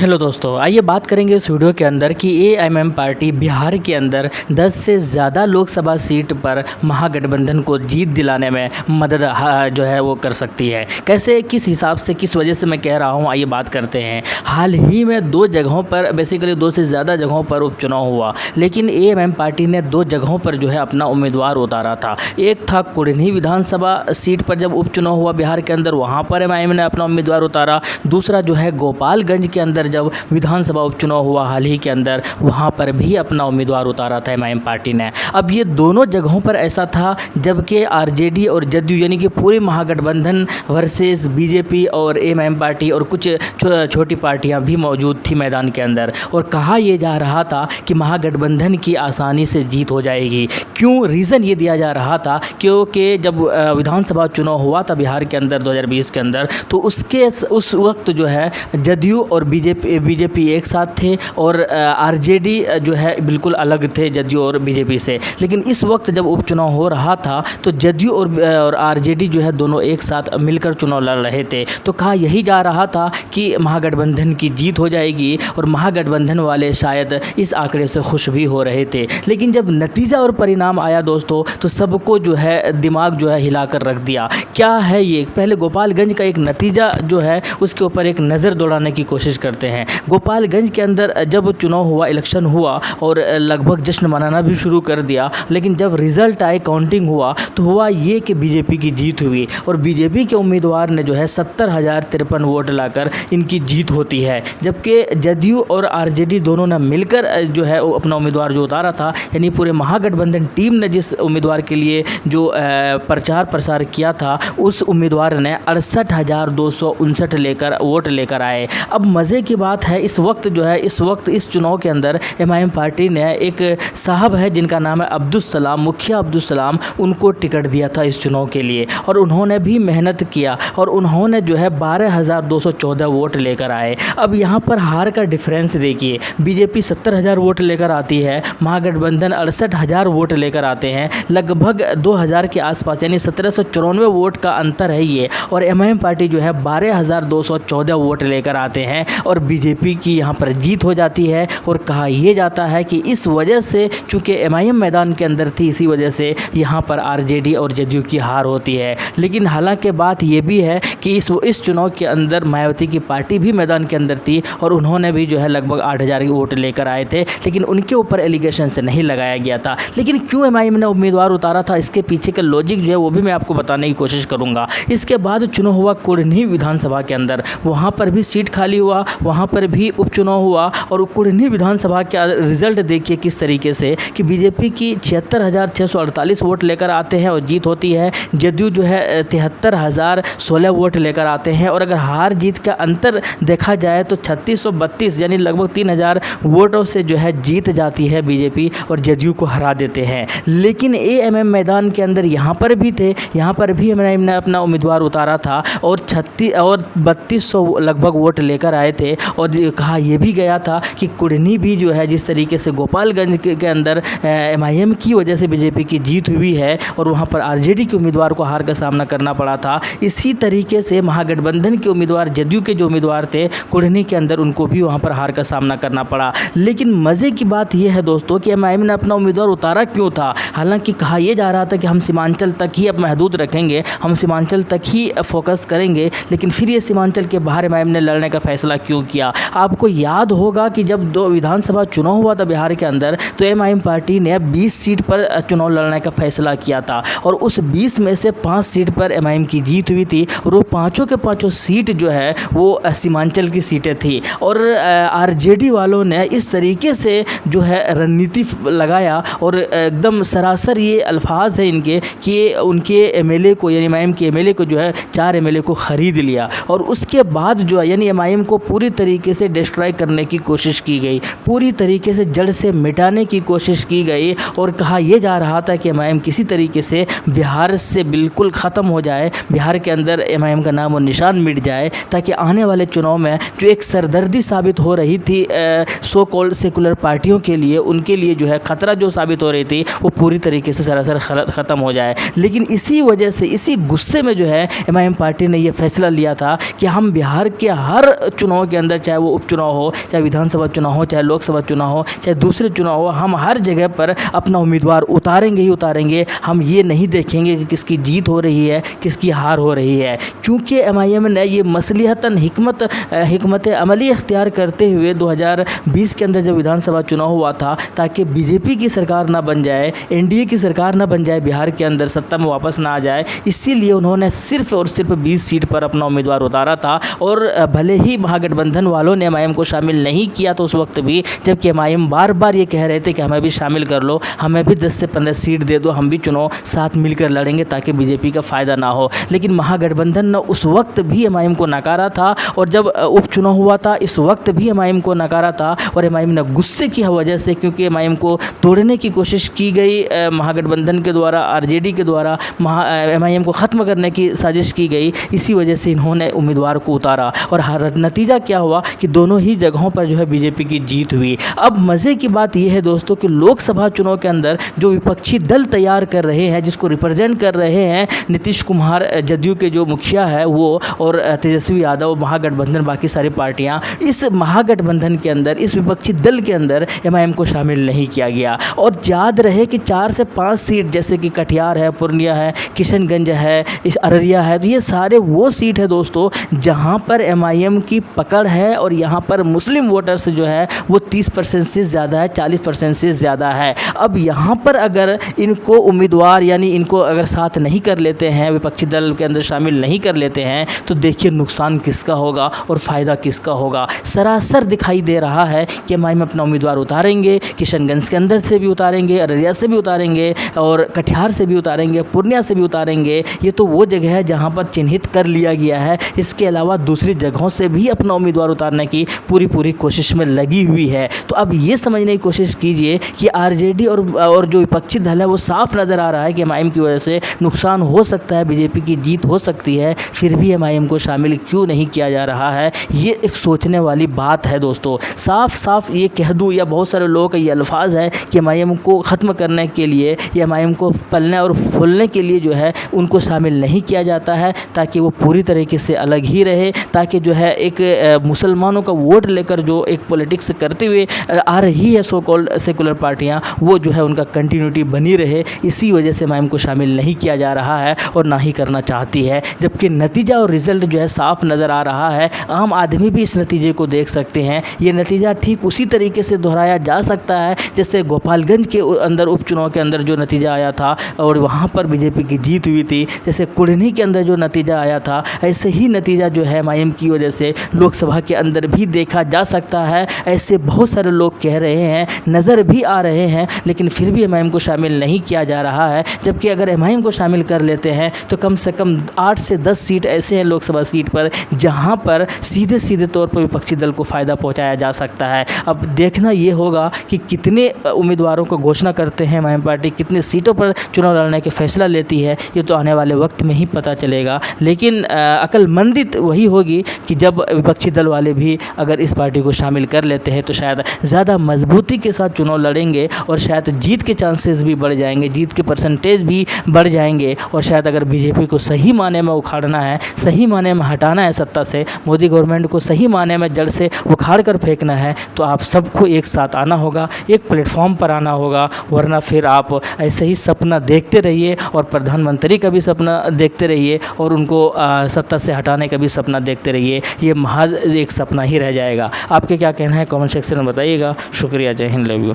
Hello दोस्तों, आइए बात करेंगे इस वीडियो के अंदर कि एएमएम पार्टी बिहार के अंदर 10 से ज़्यादा लोकसभा सीट पर महागठबंधन को जीत दिलाने में मदद जो है वो कर सकती है। कैसे, किस हिसाब से, किस वजह से मैं कह रहा हूँ, आइए बात करते हैं। हाल ही में 2 जगहों पर, बेसिकली 2 से ज़्यादा जगहों पर उपचुनाव हुआ, लेकिन एएमएम पार्टी ने 2 जगहों पर जो है अपना उम्मीदवार उतारा था। एक था कुढ़नी विधानसभा सीट पर जब उपचुनाव हुआ बिहार के अंदर, वहाँ पर एमआईएम ने अपना उम्मीदवार उतारा। दूसरा जो है गोपालगंज के अंदर जब विधानसभा उपचुनाव हुआ हाल ही के अंदर, वहाँ पर भी अपना उम्मीदवार उतारा था एमआईएम पार्टी ने। अब ये दोनों जगहों पर ऐसा था जबकि आरजेडी और जदयू यानी कि पूरे महागठबंधन वर्सेस बीजेपी और एमआईएम पार्टी और कुछ छोटी पार्टियां भी मौजूद थी मैदान के अंदर, और कहा यह जा रहा था कि महागठबंधन की आसानी से जीत हो जाएगी। क्यों? रीज़न ये दिया जा रहा था क्योंकि जब विधानसभा चुनाव हुआ था बिहार के अंदर 2020 के अंदर, तो उस वक्त जो है जदयू और बीजेपी एक साथ थे और आरजेडी जो है बिल्कुल अलग थे जदयू और बीजेपी से। लेकिन इस वक्त जब उपचुनाव हो रहा था तो जदयू और आरजेडी जो है दोनों एक साथ मिलकर चुनाव लड़ रहे थे। तो कहा यही जा रहा था कि महागठबंधन की जीत हो जाएगी, और महागठबंधन वाले शायद इस आंकड़े से खुश भी हो रहे थे। लेकिन जब नतीजा और परिणाम आया दोस्तों, तो सबको जो है दिमाग जो है हिलाकर रख दिया। क्या है ये? पहले गोपालगंज का एक नतीजा जो है उसके ऊपर एक नज़र दौड़ाने की कोशिश करते हैं। गोपालगंज के अंदर जब चुनाव हुआ, इलेक्शन हुआ और लगभग जश्न मनाना भी शुरू कर दिया, लेकिन जब रिज़ल्ट आए, काउंटिंग हुआ, तो हुआ ये कि बीजेपी की जीत हुई और बीजेपी के उम्मीदवार ने जो है 70,053 वोट लाकर इनकी जीत होती है। जबकि जदयू और आरजेडी दोनों ने मिलकर जो है अपना उम्मीदवार जो उतारा था, यानी पूरे महागठबंधन टीम ने जिस उम्मीदवार के लिए जो प्रचार प्रसार किया था, उस उम्मीदवार ने 68,259 वोट लेकर आए। अब मज़े की बात है, इस वक्त इस चुनाव के अंदर एमआईएम पार्टी ने एक साहब है जिनका नाम है अब्दुल सलाम, मुखिया अब्दुल सलाम, उनको टिकट दिया था इस चुनाव के लिए, और उन्होंने भी मेहनत किया और उन्होंने जो है 12,214 वोट लेकर आए। अब यहाँ पर हार का डिफरेंस देखिए, बीजेपी 70,000 वोट लेकर आती है, महागठबंधन 68,000 वोट लेकर आते हैं, लगभग 2,000 के आसपास, यानी 1794 वोट का अंतर है ये। और एमआईएम पार्टी जो है 12,214 वोट लेकर आते हैं और बीजेपी की यहाँ पर जीत हो जाती है। और कहा यह जाता है कि इस वजह से, चूँकि एमआईएम मैदान के अंदर थी, इसी वजह से यहाँ पर आरजेडी और जदयू की हार होती है। लेकिन हालांकि बात यह भी है कि इस चुनाव के अंदर मायावती की पार्टी भी मैदान के अंदर थी और उन्होंने भी जो है लगभग 8,000 वोट लेकर आए थे, लेकिन उनके ऊपर एलिगेशन से नहीं लगाया गया था। लेकिन क्यों एमआईएम ने उम्मीदवार उतारा था, इसके पीछे का लॉजिक जो है वो भी मैं आपको बताने की कोशिश करूँगा। इसके बाद चुनाव हुआ कुढ़नी विधानसभा के अंदर, वहाँ पर भी सीट खाली हुआ, वहाँ पर भी उपचुनाव हुआ, और कुढ़नी विधानसभा का रिजल्ट देखिए किस तरीके से कि बीजेपी की 76,648 वोट लेकर आते हैं और जीत होती है। जदयू जो है 73,016 वोट लेकर आते हैं, और अगर हार जीत का अंतर देखा जाए तो 3632 यानी लगभग 3,000 वोटों से जो है जीत जाती है बीजेपी और जदयू को हरा देते हैं। लेकिन एएमएम मैदान के अंदर यहाँ पर भी थे, यहाँ पर भी एमआईएम ने अपना उम्मीदवार उतारा था और 3200 लगभग वोट लेकर आए थे। और कहा यह भी गया था कि कुढ़नी भी जो है जिस तरीके से गोपालगंज के अंदर एमआईएम की वजह से बीजेपी की जीत हुई है और वहाँ पर आरजेडी के उम्मीदवार को हार का सामना करना पड़ा था, इसी तरीके से महागठबंधन के उम्मीदवार, जदयू के जो उम्मीदवार थे कुढ़नी के अंदर, उनको भी वहाँ पर हार का सामना करना पड़ा। लेकिन मज़े की बात यह है दोस्तों कि एमआईएम ने अपना उम्मीदवार उतारा क्यों था? हालांकि कहा यह जा रहा था कि हम सीमांचल तक ही अब महदूद रखेंगे, हम सीमांचल तक ही फोकस करेंगे, लेकिन फिर ये सीमांचल के बाहर एमआईएम ने लड़ने का फैसला क्यों किया? आपको याद होगा कि जब 2 विधानसभा चुनाव हुआ था बिहार के अंदर, तो एमआईएम पार्टी ने 20 सीट पर चुनाव लड़ने का फैसला किया था, और उस 20 में से 5 सीट पर एमआईएम की जीत हुई थी, और वो पाँचों के पाँचों सीट जो है वो सीमांचल की सीटें थी। और आरजेडी वालों ने इस तरीके से जो है रणनीति लगाया, और एकदम सरासर ये अल्फाज है इनके कि उनके एमएलए को, यानी एमआईएम के एमएलए को जो है 4 एमएलए को ख़रीद लिया, और उसके बाद जो है यानी एमआईएम को पूरी तरीके से डिस्ट्रॉय करने की कोशिश की गई, पूरी तरीके से जड़ से मिटाने की कोशिश की गई। और कहा यह जा रहा था कि एमआईएम किसी तरीके से बिहार से बिल्कुल ख़त्म हो जाए, बिहार के अंदर एमआईएम का नाम और निशान मिट जाए, ताकि आने वाले चुनाव में जो एक सरदर्दी साबित हो रही थी सो कॉल्ड सेकुलर पार्टियों के लिए, उनके लिए जो है ख़तरा जो साबित हो रही थी, वो पूरी तरीके से सरासर ख़त्म हो जाए। लेकिन इसी वजह से, इसी गुस्से में जो है एमआईएम पार्टी ने यह फैसला लिया था कि हम बिहार के हर चुनाव के अंदर अंदर, चाहे वो उपचुनाव हो, चाहे विधानसभा चुनाव हो, चाहे लोकसभा चुनाव हो, चाहे दूसरे चुनाव हो, हम हर जगह पर अपना उम्मीदवार उतारेंगे ही उतारेंगे। हम ये नहीं देखेंगे कि किसकी जीत हो रही है, किसकी हार हो रही है, क्योंकि एमआईएम ने ये मसलिहतन हिकमत अमली इख्तियार करते हुए 2020 के अंदर जब विधानसभा चुनाव हुआ था, ताकि बीजेपी की सरकार ना बन जाए, एनडीए की सरकार ना बन जाए, बिहार के अंदर सत्ता में वापस ना आ जाए, इसीलिए उन्होंने सिर्फ और सिर्फ 20 सीट पर अपना उम्मीदवार उतारा था। और भले ही महागठबंधन वालों ने एमआईएम को शामिल नहीं किया तो उस वक्त भी, जबकि एमआईएम बार बार ये कह रहे थे कि हमें भी शामिल कर लो, हमें भी 10 से 15 सीट दे दो, हम भी चुनाव साथ मिलकर लड़ेंगे ताकि बीजेपी का फ़ायदा ना हो। लेकिन महागठबंधन ने उस वक्त भी एमआईएम को नकारा था, और जब उपचुनाव हुआ था इस वक्त भी एमआईएम को नकारा था। और एमआईएम ने गुस्से की वजह से, क्योंकि एमआईएम को तोड़ने की कोशिश की गई महागठबंधन के द्वारा, आरजेडी के द्वारा एमआईएम को ख़त्म करने की साजिश की गई, इसी वजह से इन्होंने उम्मीदवार को उतारा। और नतीजा क्या हुआ कि दोनों ही जगहों पर जो है बीजेपी की जीत हुई। अब मज़े की बात यह है दोस्तों कि लोकसभा चुनाव के अंदर जो विपक्षी दल तैयार कर रहे हैं, जिसको रिप्रेजेंट कर रहे हैं नीतीश कुमार, जदयू के जो मुखिया है वो, और तेजस्वी यादव, महागठबंधन, बाकी सारी पार्टियां, इस महागठबंधन के अंदर, इस विपक्षी दल के अंदर एमआईएम को शामिल नहीं किया गया। और याद रहे कि 4 से 5 सीट, जैसे कि कटिहार है, पूर्णिया है, किशनगंज है, इस अररिया है, तो ये सारे वो सीट है दोस्तों जहां पर एमआईएम की पकड़ है। और यहाँ पर मुस्लिम वोटर्स जो है वो 30% से ज़्यादा है, 40% से ज़्यादा है। अब यहाँ पर अगर इनको उम्मीदवार, यानी इनको अगर साथ नहीं कर लेते हैं, विपक्षी दल के अंदर शामिल नहीं कर लेते हैं, तो देखिए नुकसान किसका होगा और फ़ायदा किसका होगा। सरासर दिखाई दे रहा है कि एमआईएम अपना उम्मीदवार उतारेंगे, किशनगंज के अंदर से भी उतारेंगे, अररिया से भी उतारेंगे, और कटिहार से भी उतारेंगे, पूर्णिया से भी उतारेंगे। ये तो वो जगह है जहाँ पर चिन्हित कर लिया गया है। इसके अलावा दूसरी जगहों से भी अपना उम्मीदवार उतारने की पूरी कोशिश में लगी हुई है। तो अब ये समझने की कोशिश कीजिए कि आरजेडी और जो विपक्षी दल है वो साफ नज़र आ रहा है कि एमआईएम की वजह से नुकसान हो सकता है, बीजेपी की जीत हो सकती है, फिर भी एमआईएम को शामिल क्यों नहीं किया जा रहा है। ये एक सोचने वाली बात है दोस्तों। साफ साफ ये कह दूँ, या बहुत सारे लोगों का ये अल्फाज है कि एमआईएम को ख़त्म करने के लिए, या एमआईएम को पलने और फूलने के लिए जो है उनको शामिल नहीं किया जाता है, ताकि वो पूरी तरीके से अलग ही रहे, ताकि जो है एक मुसलमानों का वोट लेकर जो एक पॉलिटिक्स करते हुए आ रही है सो कॉल्ड सेकुलर पार्टियां, वो जो है उनका कंटिन्यूटी बनी रहे। इसी वजह से एमआईएम को शामिल नहीं किया जा रहा है और ना ही करना चाहती है, जबकि नतीजा और रिज़ल्ट जो है साफ नज़र आ रहा है। आम आदमी भी इस नतीजे को देख सकते हैं। ये नतीजा ठीक उसी तरीके से दोहराया जा सकता है जैसे गोपालगंज के अंदर उपचुनाव के अंदर जो नतीजा आया था और वहाँ पर बीजेपी की जीत हुई थी, जैसे कुढ़नी के अंदर जो नतीजा आया था, ऐसे ही नतीजा जो है एमआईएम की वजह से लोकसभा के अंदर भी देखा जा सकता है। ऐसे बहुत सारे लोग कह रहे हैं, नज़र भी आ रहे हैं, लेकिन फिर भी एमआईएम को शामिल नहीं किया जा रहा है। जबकि अगर एमआईएम को शामिल कर लेते हैं तो कम से कम 8 से 10 सीट ऐसे हैं लोकसभा सीट पर जहां पर सीधे तौर पर विपक्षी दल को फ़ायदा पहुंचाया जा सकता है। अब देखना ये होगा कि कितने उम्मीदवारों को घोषणा करते हैं एमआईएम पार्टी, कितने सीटों पर चुनाव लड़ने के फैसला लेती है, ये तो आने वाले वक्त में ही पता चलेगा। लेकिन अक्लमंदी वही होगी कि जब विपक्षी दल वाले भी अगर इस पार्टी को शामिल कर लेते हैं तो शायद ज़्यादा मजबूती के साथ चुनाव लड़ेंगे और शायद जीत के चांसेस भी बढ़ जाएंगे, जीत के परसेंटेज भी बढ़ जाएंगे। और शायद अगर बीजेपी को सही माने में उखाड़ना है, सही माने में हटाना है सत्ता से, मोदी गवर्नमेंट को सही माने में जड़ से उखाड़ कर फेंकना है, तो आप सबको एक साथ आना होगा, एक प्लेटफॉर्म पर आना होगा। वरना फिर आप ऐसे ही सपना देखते रहिए और प्रधानमंत्री का भी सपना देखते रहिए और उनको सत्ता से हटाने का भी सपना देखते रहिए। ये महज एक सपना ही रह जाएगा। आपके क्या कहना है कमेंट सेक्शन में बताइएगा। शुक्रिया, जय हिंद, लव यू।